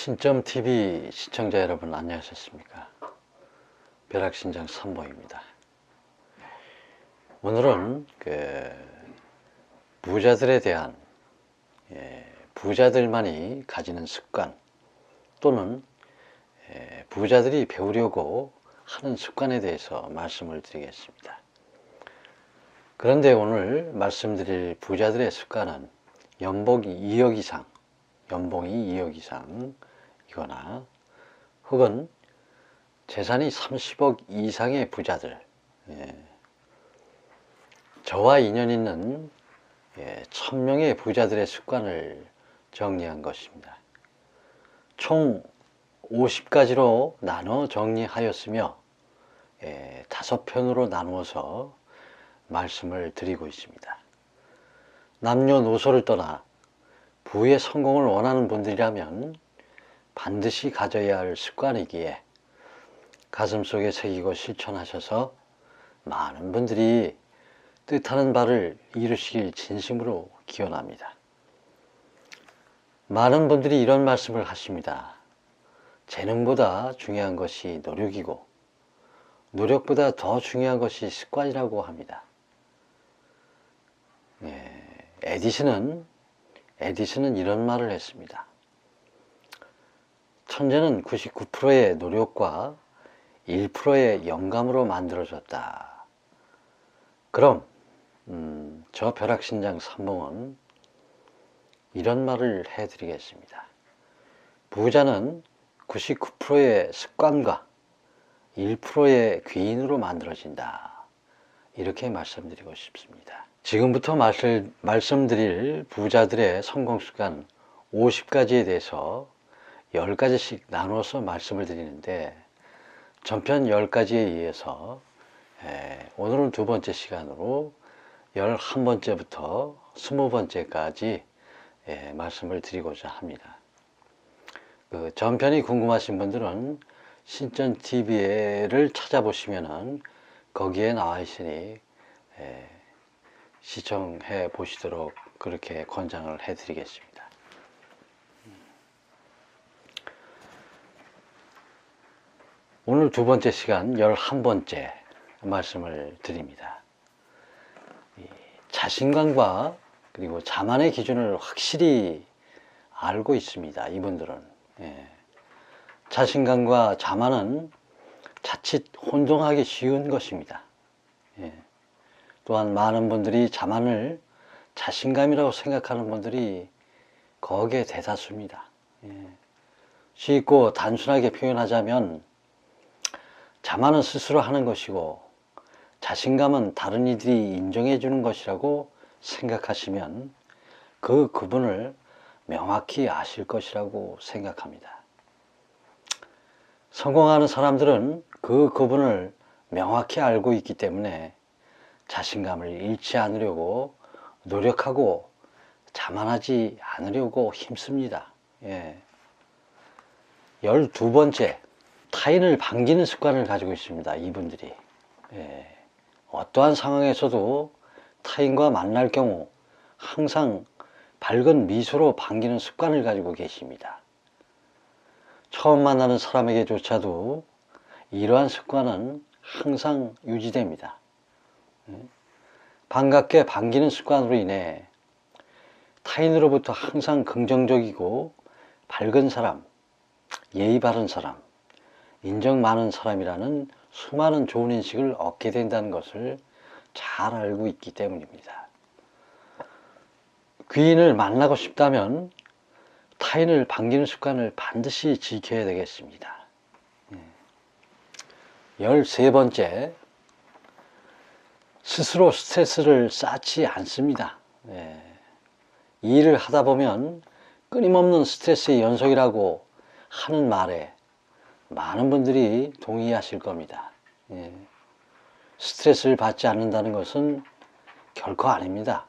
신점TV 시청자 여러분 안녕하셨습니까? 벼락신장 삼봉입니다. 오늘은 부자들에 대한 부자들만이 가지는 습관 또는 부자들이 배우려고 하는 습관에 대해서 말씀을 드리겠습니다. 그런데 오늘 말씀드릴 부자들의 습관은 연봉이 2억 이상이거나 혹은 재산이 30억 이상의 부자들, 저와 인연 있는 1000명의 부자들의 습관을 정리한 것입니다. 총 50가지로 나눠 정리하였으며 5편으로 나누어서 말씀을 드리고 있습니다. 남녀노소를 떠나 부의 성공을 원하는 분들이라면 반드시 가져야 할 습관이기에 가슴속에 새기고 실천하셔서 많은 분들이 뜻하는 바를 이루시길 진심으로 기원합니다. 많은 분들이 이런 말씀을 하십니다. 재능보다 중요한 것이 노력이고 노력보다 더 중요한 것이 습관이라고 합니다. 에디슨은 이런 말을 했습니다. 천재는 99%의 노력과 1%의 영감으로 만들어졌다. 그럼 저 벼락신장 삼봉은 이런 말을 해드리겠습니다. 부자는 99%의 습관과 1%의 귀인으로 만들어진다. 이렇게 말씀드리고 싶습니다. 지금부터 말씀드릴 부자들의 성공 습관 50가지에 대해서 10가지씩 나눠서 말씀을 드리는데 전편 10가지에 의해서 오늘은 두 번째 시간으로 11번째부터 20번째까지 말씀을 드리고자 합니다. 전편이 궁금하신 분들은 신점TV를 찾아보시면은 거기에 나와 있으니 시청해 보시도록 그렇게 권장을 해 드리겠습니다. 오늘 두 번째 시간 11번째 말씀을 드립니다. 자신감과 그리고 자만의 기준을 확실히 알고 있습니다. 이분들은 자신감과 자만은 자칫 혼동하기 쉬운 것입니다. 또한 많은 분들이 자만을 자신감이라고 생각하는 분들이 거기에 대다수입니다. 쉽고 단순하게 표현하자면 자만은 스스로 하는 것이고 자신감은 다른 이들이 인정해 주는 것이라고 생각하시면 그 구분을 명확히 아실 것이라고 생각합니다. 성공하는 사람들은 그 구분을 명확히 알고 있기 때문에 자신감을 잃지 않으려고 노력하고 자만하지 않으려고 힘씁니다. 12번째, 타인을 반기는 습관을 가지고 있습니다. 이분들이 어떠한 상황에서도 타인과 만날 경우 항상 밝은 미소로 반기는 습관을 가지고 계십니다. 처음 만나는 사람에게조차도 이러한 습관은 항상 유지됩니다. 반갑게 반기는 습관으로 인해 타인으로부터 항상 긍정적이고 밝은 사람, 예의 바른 사람, 인정 많은 사람이라는 수많은 좋은 인식을 얻게 된다는 것을 잘 알고 있기 때문입니다. 귀인을 만나고 싶다면 타인을 반기는 습관을 반드시 지켜야 되겠습니다. 13번째, 스스로 스트레스를 쌓지 않습니다. 이 일을 하다 보면 끊임없는 스트레스의 연속이라고 하는 말에 많은 분들이 동의하실 겁니다. 스트레스를 받지 않는다는 것은 결코 아닙니다.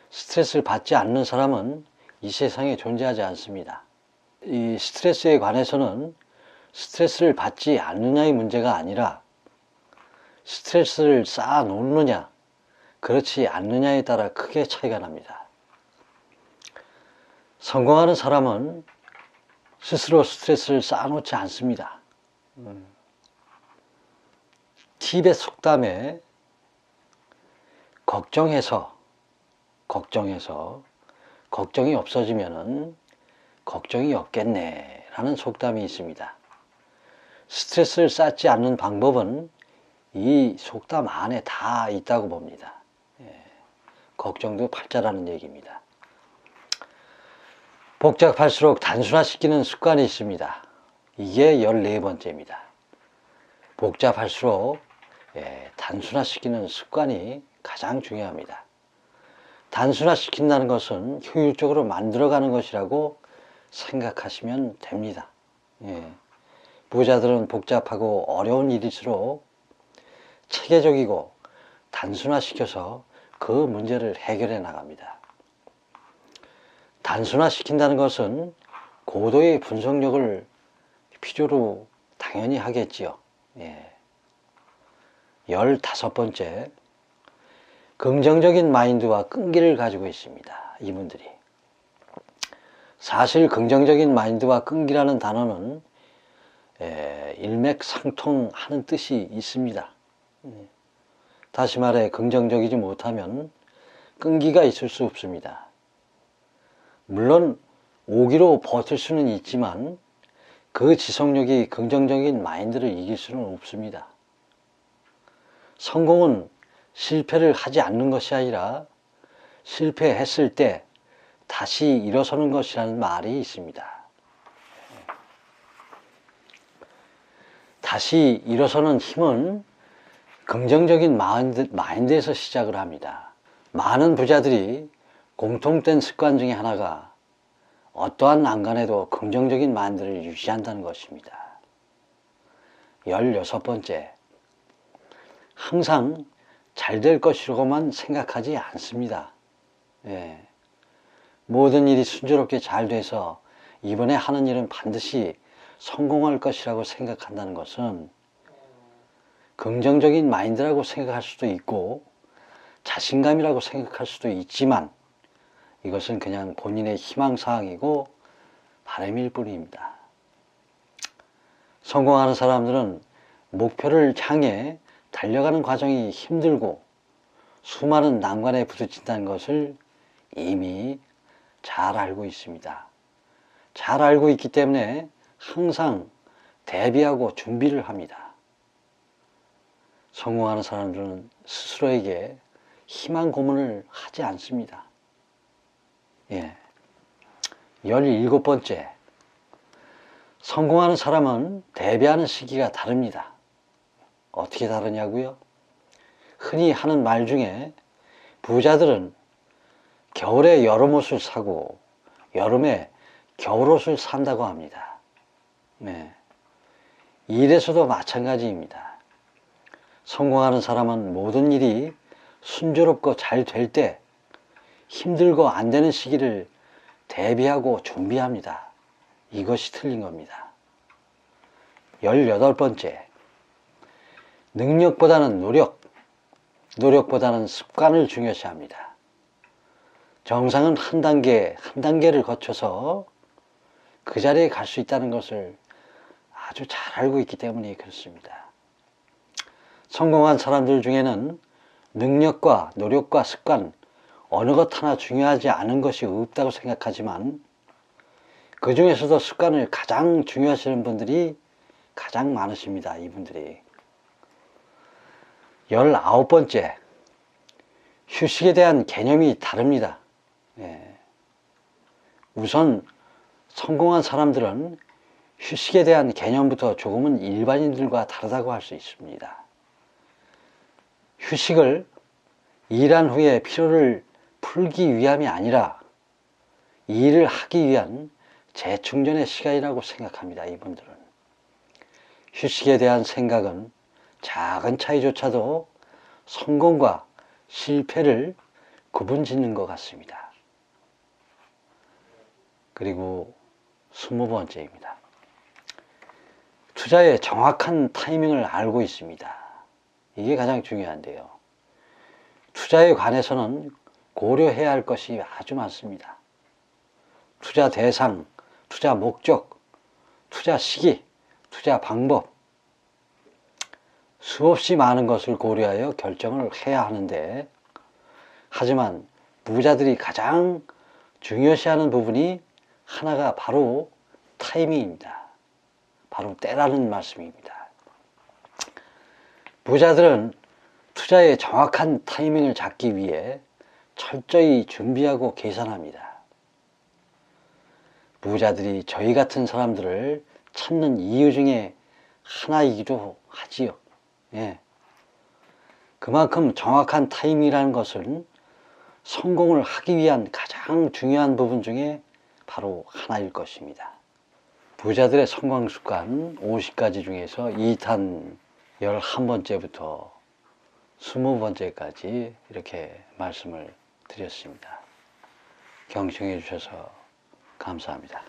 스트레스를 받지 않는 사람은 이 세상에 존재하지 않습니다. 이 스트레스에 관해서는 스트레스를 받지 않느냐의 문제가 아니라 스트레스를 쌓아 놓느냐 그렇지 않느냐에 따라 크게 차이가 납니다. 성공하는 사람은 스스로 스트레스를 쌓아놓지 않습니다. 티벳 속담에 걱정해서 걱정이 없어지면은 걱정이 없겠네 라는 속담이 있습니다. 스트레스를 쌓지 않는 방법은 이 속담 안에 다 있다고 봅니다. 걱정도 팔자라는 얘기입니다. 복잡할수록 단순화시키는 습관이 있습니다. 이게 14번째입니다. 복잡할수록 단순화시키는 습관이 가장 중요합니다. 단순화시킨다는 것은 효율적으로 만들어가는 것이라고 생각하시면 됩니다. 부자들은 복잡하고 어려운 일일수록 체계적이고 단순화시켜서 그 문제를 해결해 나갑니다. 단순화시킨다는 것은 고도의 분석력을 필요로 당연히 하겠지요. 15번째, 긍정적인 마인드와 끈기를 가지고 있습니다. 이분들이. 사실 긍정적인 마인드와 끈기라는 단어는 일맥상통하는 뜻이 있습니다. 다시 말해 긍정적이지 못하면 끈기가 있을 수 없습니다. 물론 오기로 버틸 수는 있지만 그 지속력이 긍정적인 마인드를 이길 수는 없습니다. 성공은 실패를 하지 않는 것이 아니라 실패했을 때 다시 일어서는 것이라는 말이 있습니다. 다시 일어서는 힘은 긍정적인 마인드에서 시작을 합니다. 많은 부자들이 공통된 습관 중에 하나가 어떠한 난관에도 긍정적인 마인드를 유지한다는 것입니다. 16번째, 항상 잘 될 것이라고만 생각하지 않습니다. 모든 일이 순조롭게 잘 돼서 이번에 하는 일은 반드시 성공할 것이라고 생각한다는 것은 긍정적인 마인드라고 생각할 수도 있고 자신감이라고 생각할 수도 있지만 이것은 그냥 본인의 희망사항이고 바람일 뿐입니다. 성공하는 사람들은 목표를 향해 달려가는 과정이 힘들고 수많은 난관에 부딪힌다는 것을 이미 잘 알고 있습니다. 잘 알고 있기 때문에 항상 대비하고 준비를 합니다. 성공하는 사람들은 스스로에게 희망 고문을 하지 않습니다. 17번째, 성공하는 사람은 대비하는 시기가 다릅니다. 어떻게 다르냐고요? 흔히 하는 말 중에 부자들은 겨울에 여름옷을 사고 여름에 겨울옷을 산다고 합니다. 일에서도 마찬가지입니다. 성공하는 사람은 모든 일이 순조롭고 잘 될 때 힘들고 안 되는 시기를 대비하고 준비합니다. 이것이 틀린 겁니다. 18번째, 능력보다는 노력보다는 습관을 중요시합니다. 정상은 한 단계를 거쳐서 그 자리에 갈 수 있다는 것을 아주 잘 알고 있기 때문에 그렇습니다. 성공한 사람들 중에는 능력과 노력과 습관 어느 것 하나 중요하지 않은 것이 없다고 생각하지만 그 중에서도 습관을 가장 중요하시는 분들이 가장 많으십니다. 이분들이. 19번째, 휴식에 대한 개념이 다릅니다. 우선 성공한 사람들은 휴식에 대한 개념부터 조금은 일반인들과 다르다고 할 수 있습니다. 휴식을 일한 후에 피로를 풀기 위함이 아니라 일을 하기 위한 재충전의 시간이라고 생각합니다. 이분들은. 휴식에 대한 생각은 작은 차이조차도 성공과 실패를 구분짓는 것 같습니다. 그리고 20번째입니다. 투자의 정확한 타이밍을 알고 있습니다. 이게 가장 중요한데요. 투자에 관해서는 고려해야 할 것이 아주 많습니다. 투자 대상, 투자 목적, 투자 시기, 투자 방법, 수없이 많은 것을 고려하여 결정을 해야 하는데, 하지만 부자들이 가장 중요시하는 부분이 하나가 바로 타이밍입니다. 바로 때라는 말씀입니다. 부자들은 투자의 정확한 타이밍을 잡기 위해 철저히 준비하고 계산합니다. 부자들이 저희 같은 사람들을 찾는 이유 중에 하나이기도 하지요. 예. 그만큼 정확한 타이밍이라는 것은 성공을 하기 위한 가장 중요한 부분 중에 바로 하나일 것입니다. 부자들의 성공 습관 50가지 중에서 2탄 11번째부터 20번째까지 이렇게 말씀을 드렸습니다. 경청해 주셔서 감사합니다.